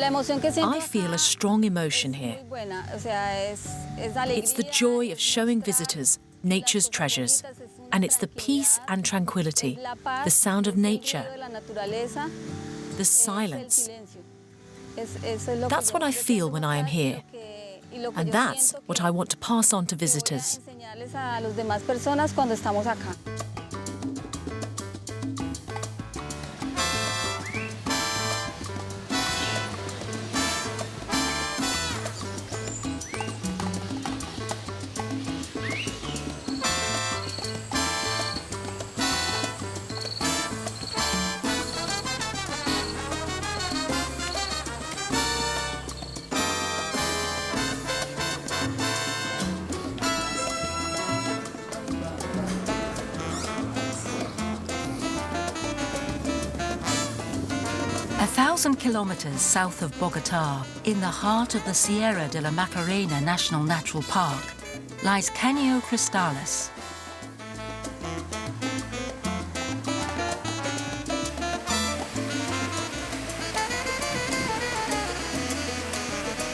I feel a strong emotion here. It's the joy of showing visitors nature's treasures, and it's the peace and tranquility, the sound of nature, the silence. That's what I feel when I am here, and that's what I want to pass on to visitors. 1,000 kilometres south of Bogotá, in the heart of the Sierra de la Macarena National Natural Park, lies Caño Cristales.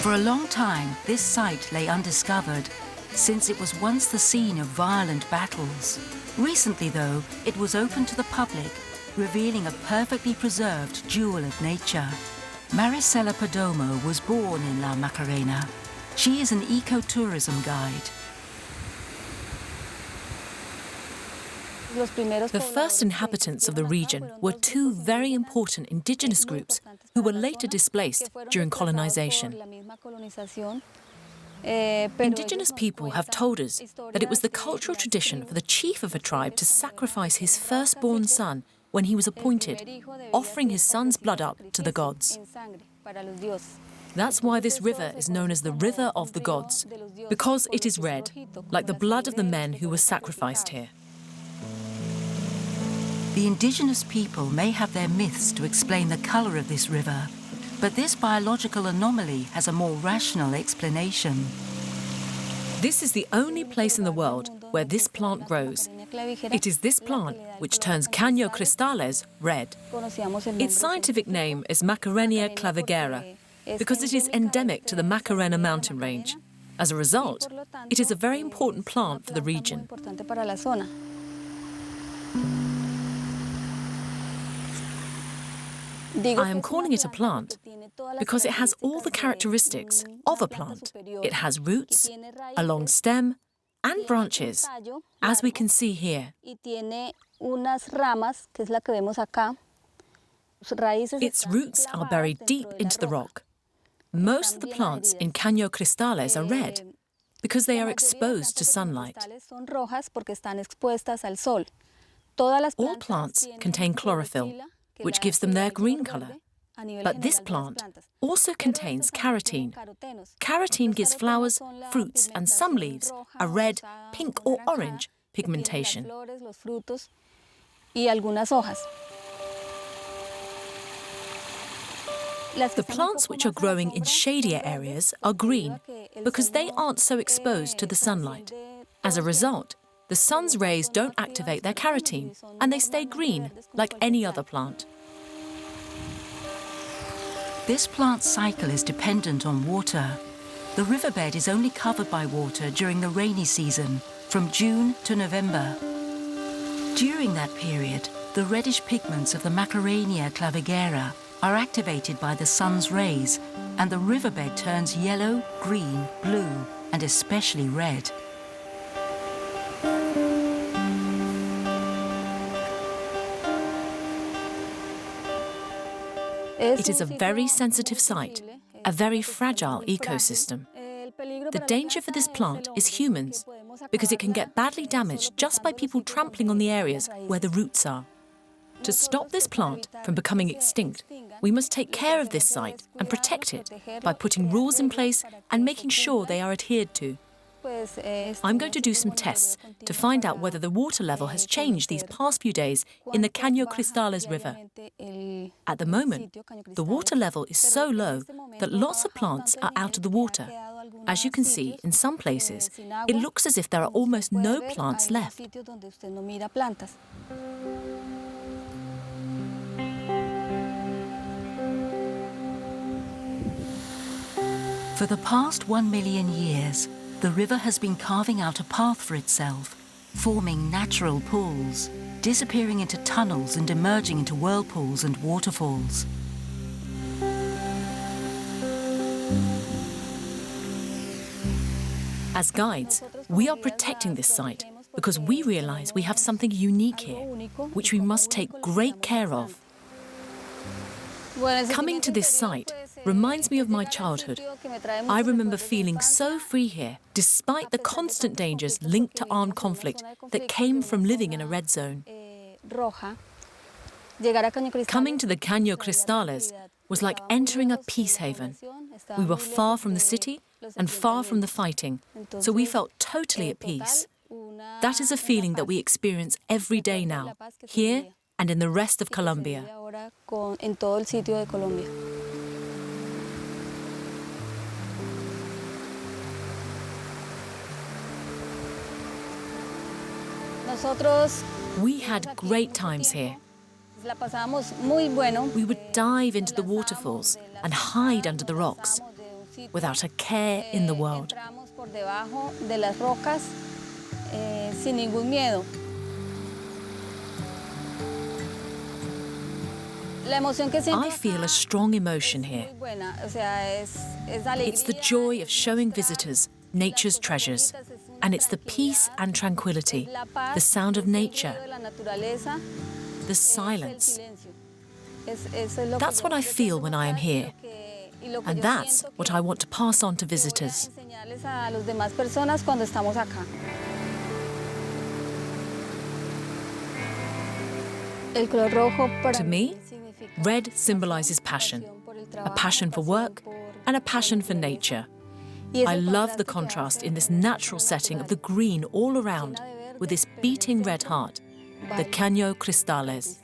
For a long time, this site lay undiscovered, since it was once the scene of violent battles. Recently, though, it was open to the public, revealing a perfectly preserved jewel of nature. Maricela Perdomo was born in La Macarena. She is an ecotourism guide. The first inhabitants of the region were two very important indigenous groups who were later displaced during colonization. Indigenous people have told us that it was the cultural tradition for the chief of a tribe to sacrifice his firstborn son when he was appointed, offering his son's blood up to the gods. That's why this river is known as the River of the Gods, because it is red, like the blood of the men who were sacrificed here. The indigenous people may have their myths to explain the colour of this river, but this biological anomaly has a more rational explanation. This is the only place in the world where this plant grows. It is this plant which turns Caño Cristales red. Its scientific name is Macarenia clavigera because it is endemic to the Macarena mountain range. As a result, it is a very important plant for the region. I am calling it a plant because it has all the characteristics of a plant. It has roots, a long stem, and branches, as we can see here. Its roots are buried deep into the rock. Most of the plants in Caño Cristales are red because they are exposed to sunlight. All plants contain chlorophyll, which gives them their green colour. But this plant also contains carotene. Carotene gives flowers, fruits, and some leaves a red, pink, or orange pigmentation. The plants which are growing in shadier areas are green because they aren't so exposed to the sunlight. As a result, the sun's rays don't activate their carotene, and they stay green like any other plant. This plant's cycle is dependent on water. The riverbed is only covered by water during the rainy season, from June to November. During that period, the reddish pigments of the Macarenia clavigera are activated by the sun's rays, and the riverbed turns yellow, green, blue, and especially red. It is a very sensitive site, a very fragile ecosystem. The danger for this plant is humans, because it can get badly damaged just by people trampling on the areas where the roots are. To stop this plant from becoming extinct, we must take care of this site and protect it by putting rules in place and making sure they are adhered to. I'm going to do some tests to find out whether the water level has changed these past few days in the Caño Cristales River. At the moment, the water level is so low that lots of plants are out of the water. As you can see, in some places, it looks as if there are almost no plants left. For the past 1 million years, the river has been carving out a path for itself, forming natural pools, disappearing into tunnels and emerging into whirlpools and waterfalls. As guides, we are protecting this site because we realize we have something unique here, which we must take great care of. Coming to this site reminds me of my childhood. I remember feeling so free here, despite the constant dangers linked to armed conflict that came from living in a red zone. Coming to the Caño Cristales was like entering a peace haven. We were far from the city and far from the fighting, so we felt totally at peace. That is a feeling that we experience every day now, here and in the rest of Colombia. We had great times here. We would dive into the waterfalls and hide under the rocks without a care in the world. I feel a strong emotion here. It's the joy of showing visitors nature's treasures, and it's the peace and tranquility, the sound of nature, the silence. That's what I feel when I am here, and that's what I want to pass on to visitors. To me, red symbolizes passion, a passion for work and a passion for nature. I love the contrast in this natural setting of the green all around with this beating red heart, the Caño Cristales.